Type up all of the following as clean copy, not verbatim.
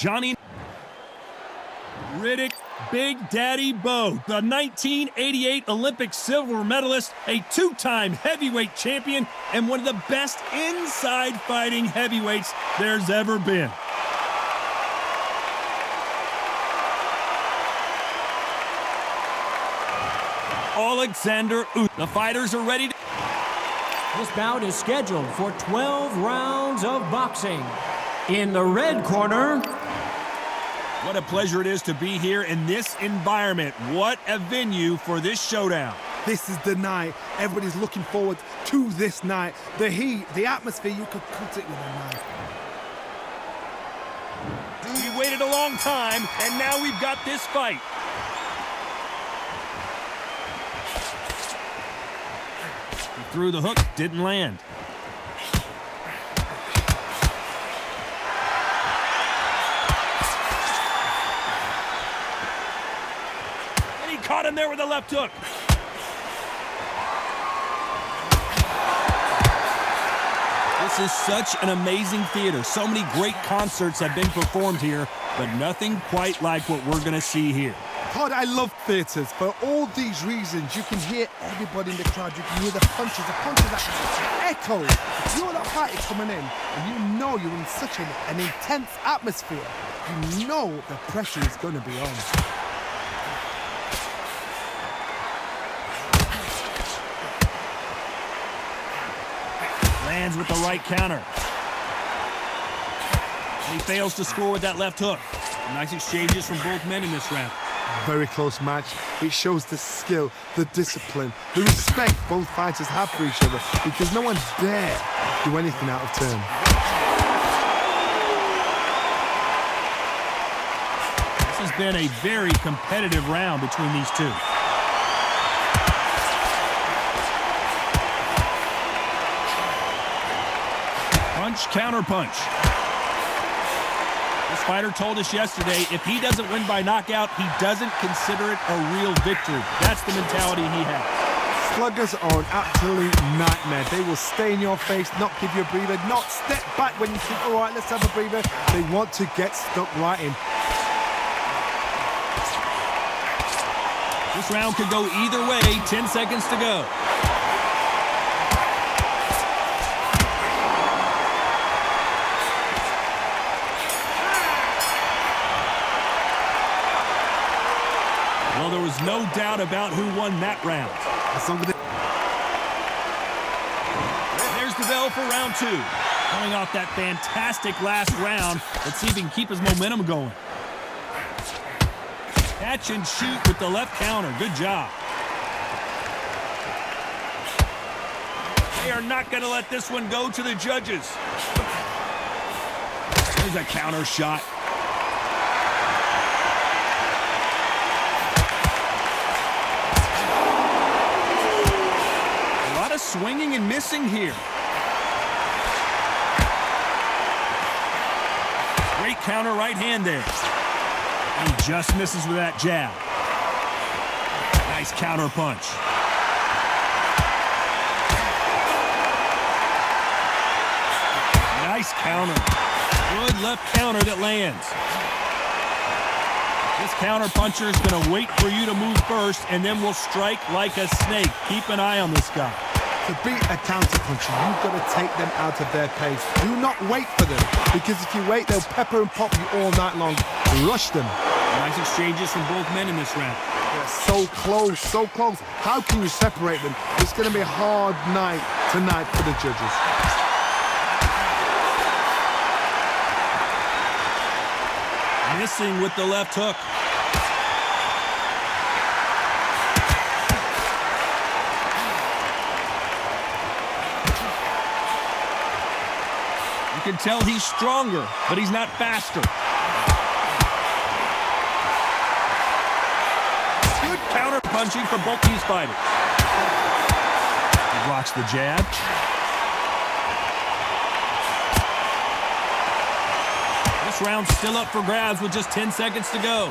Johnny Riddick Big Daddy Bowe, the 1988 Olympic silver medalist, a two-time heavyweight champion, and one of the best inside fighting heavyweights there's ever been. Oleksander Usyk. The fighters are ready to... This bout is scheduled for 12 rounds of boxing. In the red corner... What a pleasure it is to be here in this environment. What a venue for this showdown. This is the night. Everybody's looking forward to this night. The heat, the atmosphere, you could cut it with a knife. We waited a long time, and now we've got this fight. He threw the hook, didn't land. Caught him there with a left hook. This is such an amazing theater. So many great concerts have been performed here, but nothing quite like what we're going to see here. Todd, I love theaters. For all these reasons, you can hear everybody in the crowd. You can hear the punches that echo. You're the fighter coming in, and you know you're in such an intense atmosphere. You know the pressure is going to be on. Lands with the right counter. And he fails to score with that left hook. Nice exchanges from both men in this round. Very close match. It shows the skill, the discipline, the respect both fighters have for each other, because no one dare do anything out of turn. This has been a very competitive round between these two. Punch, counter punch. This fighter told us yesterday, if he doesn't win by knockout, he doesn't consider it a real victory. That's the mentality he has. Sluggers are an absolute nightmare. They will stay in your face, not give you a breather, not step back when you think, all right, let's have a breather. They want to get stuck right in. This round could go either way. 10 seconds to go. Well, there was no doubt about who won that round. There's the bell for round two. Coming off that fantastic last round, let's see if he can keep his momentum going. Catch and shoot with the left counter. Good job. They are not going to let this one go to the judges. There's a counter shot. Swinging and missing here. Great counter right hand there. He just misses with that jab. Nice counter punch. Nice counter. Good left counter that lands. This counter puncher is going to wait for you to move first, and then will strike like a snake. Keep an eye on this guy. To beat a counter-puncher, you've got to take them out of their pace. Do not wait for them, because if you wait, they'll pepper and pop you all night long. Rush them. Nice exchanges from both men in this round. They're so close, so close. How can you separate them? It's going to be a hard night tonight for the judges. Missing with the left hook. You can tell he's stronger, but he's not faster. Good counter punching from both these fighters. He blocks the jab. This round's still up for grabs with just 10 seconds to go.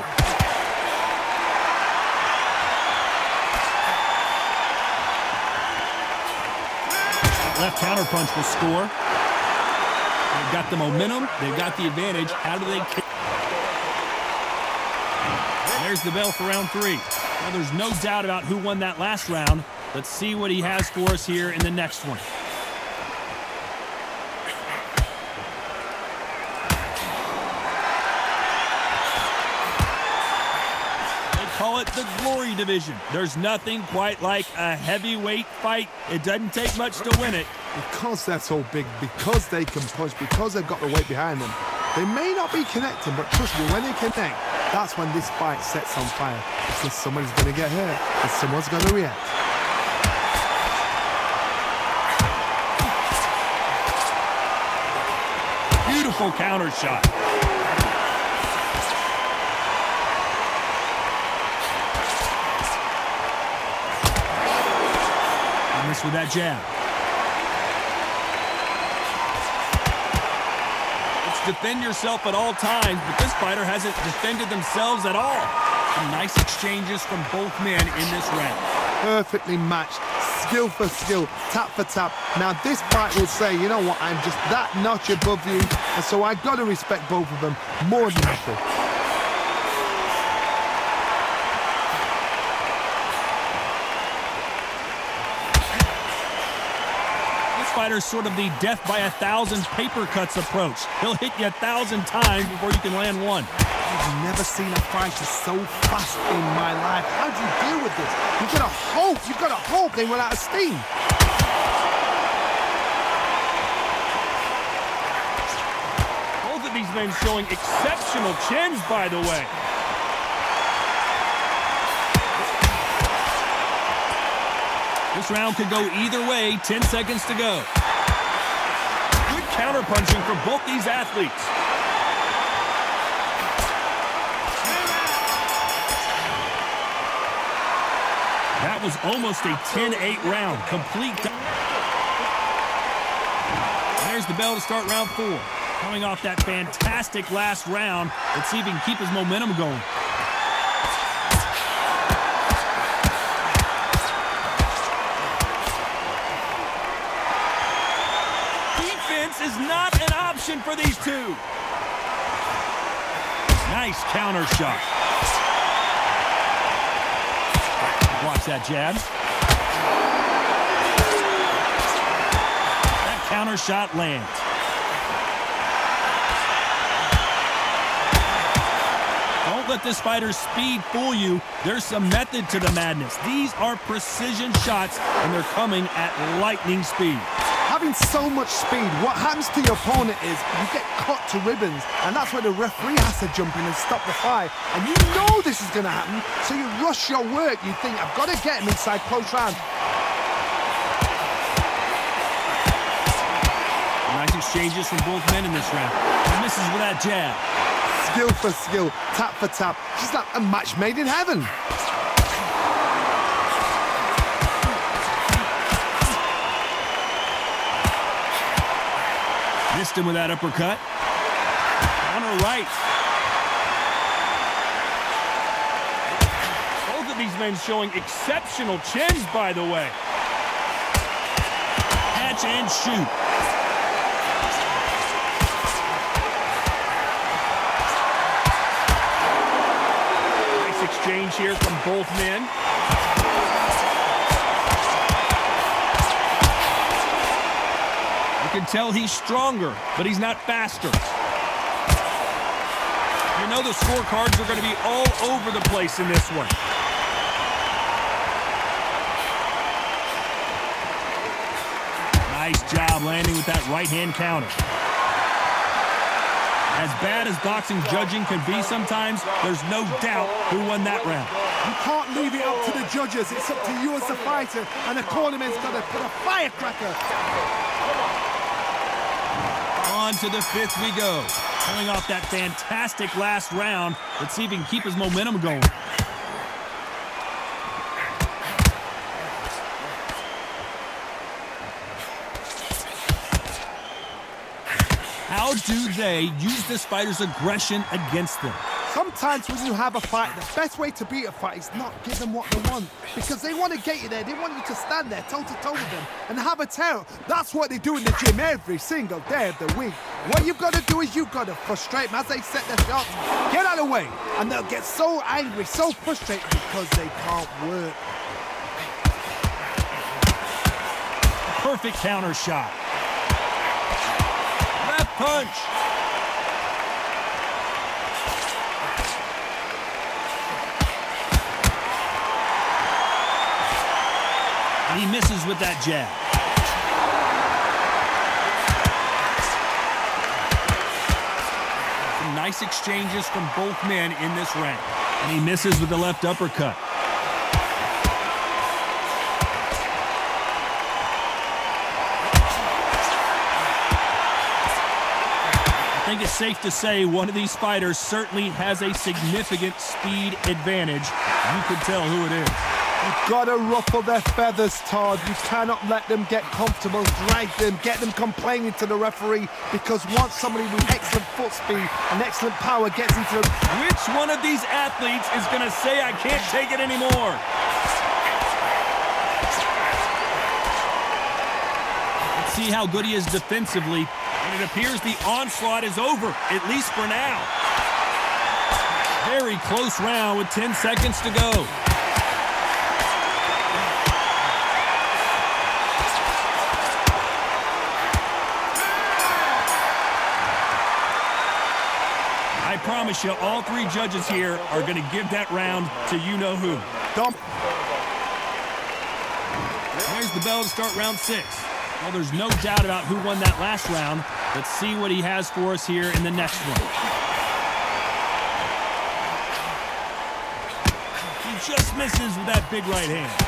Left counter punch will score. They've got the momentum. They've got the advantage. How do they kick? There's the bell for round 3. Well, there's no doubt about who won that last round. Let's see what he has for us here in the next one. Call it the glory division. There's nothing quite like a heavyweight fight. It doesn't take much to win it. Because they're so big, because they can punch, because they've got the weight behind them. They may not be connecting, but trust me, when they connect, that's when this fight sets on fire. Because somebody's going to get hurt, and someone's going to react. Beautiful counter shot. Missed with that jab. It's defend yourself at all times, but this fighter hasn't defended themselves at all. Some nice exchanges from both men in this round. Perfectly matched, skill for skill, tap for tap. Now this fight will say, you know what, I'm just that notch above you, and so I got to respect both of them more than equal. Fighter's sort of the death by 1,000 paper cuts approach. He'll hit you 1,000 times before you can land one. I've never seen a fighter so fast in my life. How do you deal with this? You've got to hope they run out of steam. Both of these men showing exceptional chins, by the way. This round could go either way. 10 seconds to go. Good counter-punching from both these athletes. That was almost a 10-8 round. Complete. There's the bell to start round 4. Coming off that fantastic last round, let's see if he can keep his momentum going. Is not an option for these two. Nice counter shot. Watch that jab. That counter shot lands. Don't let this fighter's speed fool you. There's some method to the madness. These are precision shots, and they're coming at lightning speed. Having so much speed, what happens to your opponent is you get cut to ribbons, and that's where the referee has to jump in and stop the fight. And you know this is going to happen, so you rush your work. You think, I've got to get him inside close round. Nice exchanges from both men in this round. He misses with that jab. Skill for skill, tap for tap. She's like a match made in heaven. Missed him with that uppercut. On her right. Both of these men showing exceptional chins, by the way. Catch and shoot. Nice exchange here from both men. You can tell he's stronger, but he's not faster. You know the scorecards are going to be all over the place in this one. Nice job landing with that right-hand counter. As bad as boxing judging can be sometimes, there's no doubt who won that round. You can't leave it up to the judges. It's up to you as the fighter, and the cornerman's got to put a firecracker. On to the 5th we go. Coming off that fantastic last round, let's see if he can keep his momentum going. How do they use this fighter's aggression against them? Sometimes when you have a fight, the best way to beat a fight is not give them what they want. Because they want to get you there. They want you to stand there toe-to-toe with them and have a tear. That's what they do in the gym every single day of the week. What you've got to do is you've got to frustrate them as they set their shots. Get out away. And they'll get so angry, so frustrated because they can't work. Perfect counter shot. Left punch. And he misses with that jab. Some nice exchanges from both men in this round. And he misses with the left uppercut. I think it's safe to say one of these fighters certainly has a significant speed advantage. You can tell who it is. You've got to ruffle their feathers, Todd. You cannot let them get comfortable, drag them, get them complaining to the referee, because once somebody with excellent foot speed and excellent power gets into them... Which one of these athletes is going to say, I can't take it anymore? Let's see how good he is defensively. And it appears the onslaught is over, at least for now. Very close round with 10 seconds to go. I promise you, all three judges here are going to give that round to you-know-who. Dump. There's the bell to start round 6. Well, there's no doubt about who won that last round. Let's see what he has for us here in the next one. He just misses with that big right hand.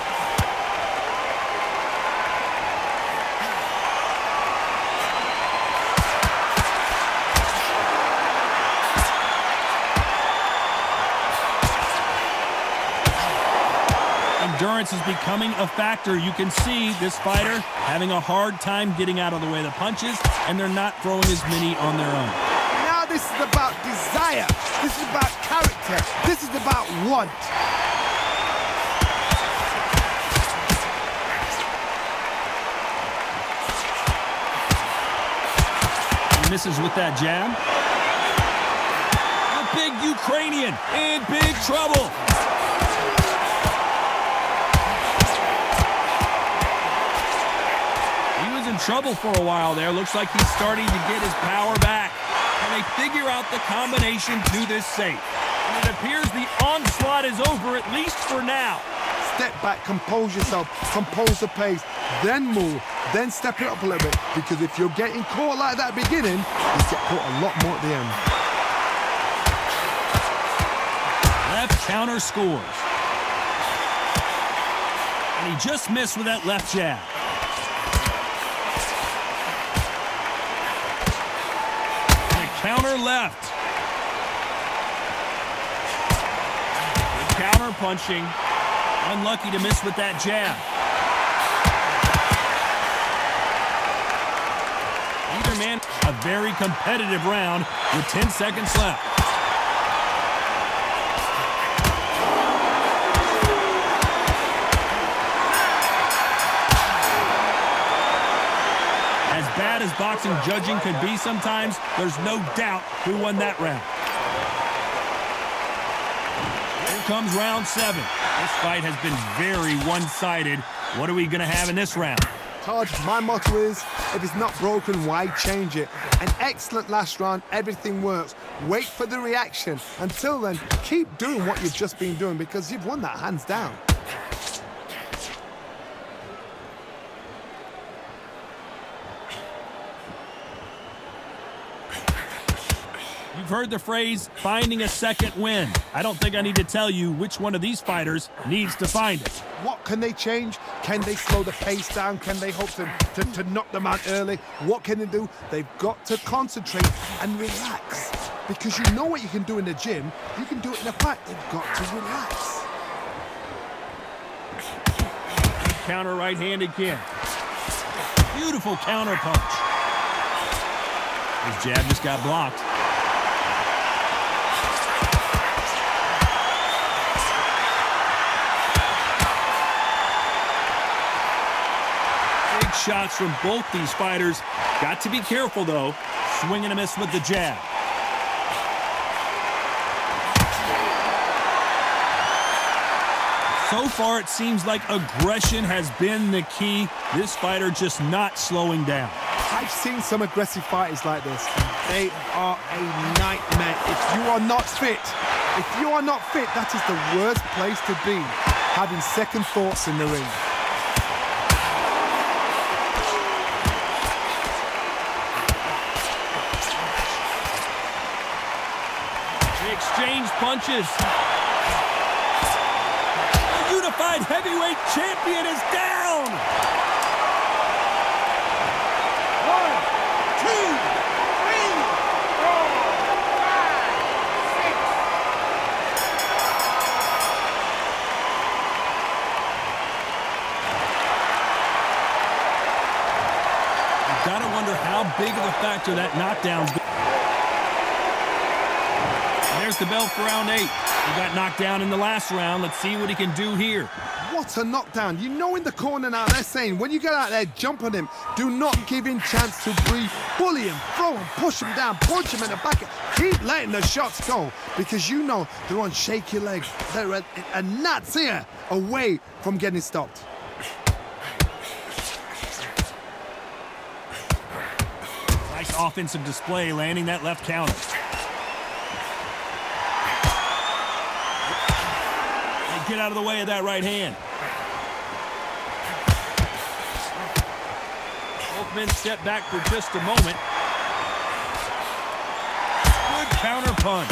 Endurance is becoming a factor. You can see this fighter having a hard time getting out of the way of the punches, and they're not throwing as many on their own. Now this is about desire. This is about character. This is about want. He misses with that jab. The big Ukrainian in big trouble. In trouble for a while there. Looks like he's starting to get his power back. And they figure out the combination to this safe. And it appears the onslaught is over, at least for now. Step back, compose yourself, compose the pace, then move, then step it up a little bit. Because if you're getting caught like that at the beginning, you get caught a lot more at the end. Left counter scores. And he just missed with that left jab. Counter left. Good counter punching. Unlucky to miss with that jab. Either man, a very competitive round with 10 seconds left. As bad as boxing judging could be sometimes, there's no doubt who won that round. Here comes round 7. This fight has been very one-sided. What are we going to have in this round? Todd, my motto is, if it's not broken, why change it? An excellent last round, everything works. Wait for the reaction. Until then, keep doing what you've just been doing, because you've won that hands down. You've heard the phrase, finding a second win. I don't think I need to tell you which one of these fighters needs to find it. What can they change? Can they slow the pace down? Can they hope to knock them out early? What can they do? They've got to concentrate and relax. Because you know what you can do in the gym, you can do it in a fight. They've got to relax. Counter right hand again. Beautiful counter punch. His jab just got blocked. Shots from both these fighters. Got to be careful, though. Swing and a miss with the jab. So far, it seems like aggression has been the key. This fighter just not slowing down. I've seen some aggressive fighters like this. They are a nightmare. If you are not fit, that is the worst place to be, having second thoughts in the ring. They exchange punches. The unified heavyweight champion is down. 1, 2, 3, 4, 5, 6. You gotta wonder how big of a factor that knockdown's been. There's the bell for round 8. He got knocked down in the last round. Let's see what he can do here. What a knockdown. You know in the corner now they're saying when you get out there, jump on him. Do not give him chance to breathe. Bully him, throw him, push him down, punch him in the back. Keep letting the shots go because you know they're on shaky legs. They're a gnat's ear away from getting stopped. Nice offensive display, landing that left counter. Get out of the way of that right hand. Both men step back for just a moment. Good counter punch.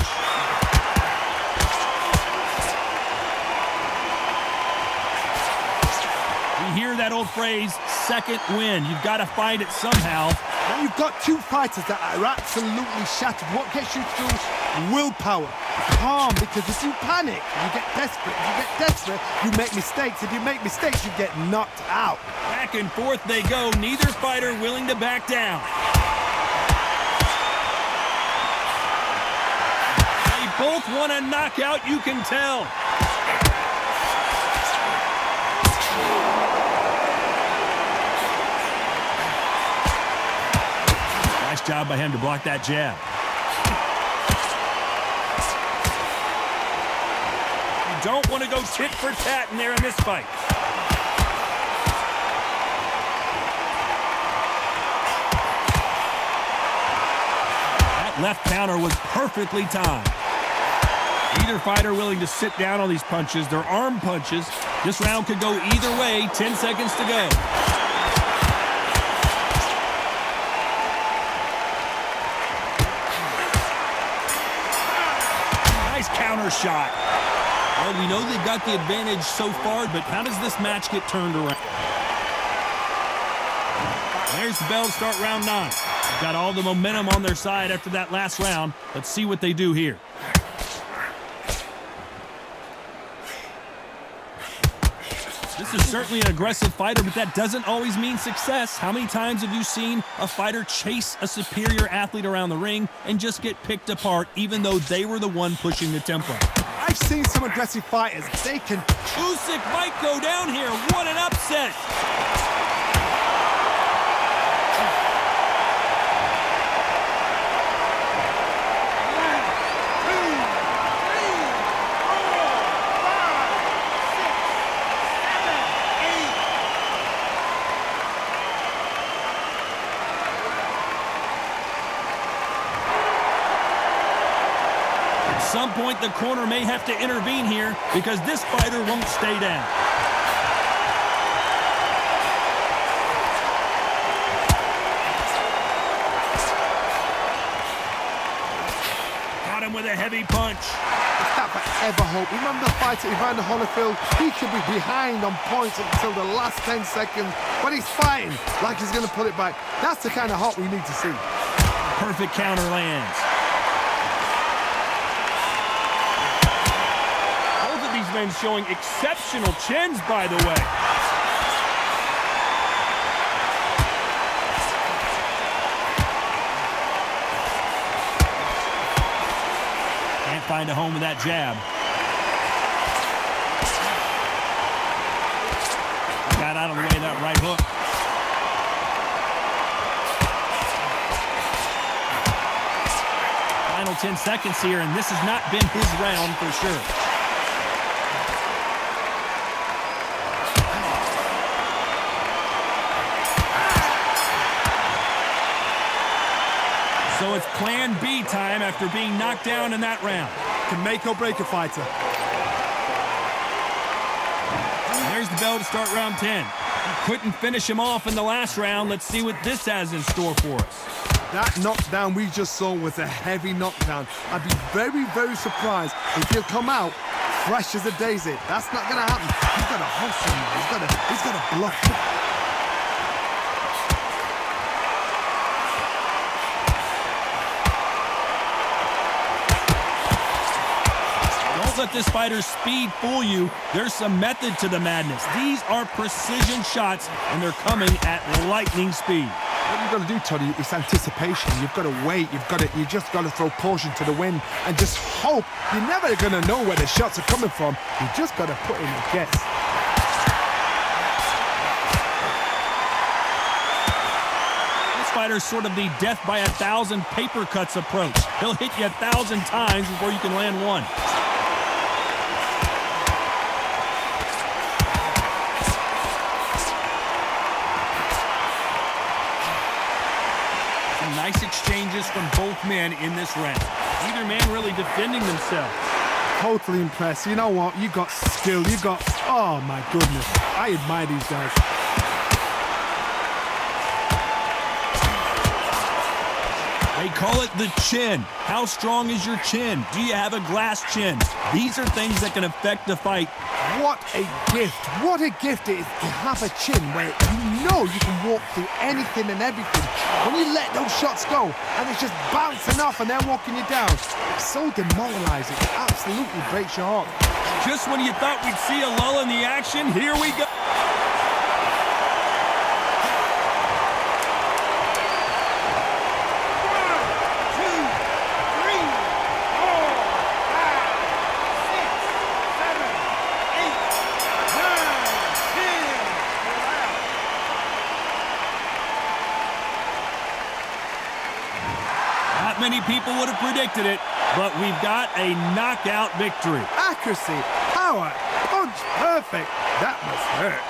We hear that old phrase, second win. You've got to find it somehow. Now you've got two fighters that are absolutely shattered. What gets you through? Willpower. Calm, because if you panic, you get desperate. If you get desperate, you make mistakes. If you make mistakes, you get knocked out. Back and forth they go. Neither fighter willing to back down. They both want a knockout, you can tell. Nice job by him to block that jab. You don't want to go tit for tat in there in this fight. That left counter was perfectly timed. Either fighter willing to sit down on these punches. They're arm punches. This round could go either way. 10 seconds to go. Counter shot. Well, we know they've got the advantage so far, but how does this match get turned around? There's the bell to start round 9. They've got all the momentum on their side after that last round. Let's see what they do here. This is certainly an aggressive fighter, but that doesn't always mean success. How many times have you seen a fighter chase a superior athlete around the ring and just get picked apart, even though they were the one pushing the tempo? I've seen some aggressive fighters. They can... Usyk might go down here. What an upset! At some point, the corner may have to intervene here because this fighter won't stay down. Got him with a heavy punch. It's that forever hope. Remember the fight at Evander Holyfield? He could be behind on points until the last 10 seconds, but he's fighting like he's going to put it back. That's the kind of hope we need to see. Perfect counter lands. These men showing exceptional chins, by the way. Can't find a home with that jab. Got out of the way of that right hook. Final 10 seconds here, and this has not been his round for sure. So it's plan B time after being knocked down in that round. Can make or break a fighter. There's the bell to start round 10. Couldn't finish him off in the last round. Let's see what this has in store for us. That knockdown we just saw was a heavy knockdown. I'd be very, very surprised if he'll come out fresh as a daisy. That's not going to happen. He's got to hustle, man. He's got to bluff. Don't let this fighter's speed fool you. There's some method to the madness. These are precision shots, and they're coming at lightning speed. What you've got to do, Tony, is anticipation. You've got to wait. You just got to throw caution to the wind and just hope. You're never going to know where the shots are coming from. You just got to put in a guess. This fighter's sort of the death by 1,000 paper cuts approach. He'll hit you 1,000 times before you can land one. Nice exchanges from both men in this round. Neither man really defending themselves. Totally impressed. You know what? You got skill. You got... Oh, my goodness. I admire these guys. They call it the chin. How strong is your chin? Do you have a glass chin? These are things that can affect the fight. What a gift. What a gift it is to have a chin where you know you can walk through anything and everything. When you let those shots go and it's just bouncing off and they're walking you down, it's so demoralizing. It absolutely breaks your heart. Just when you thought we'd see a lull in the action, here we go. Many people would have predicted it, but we've got a knockout victory. Accuracy, power, punch, perfect. That must hurt.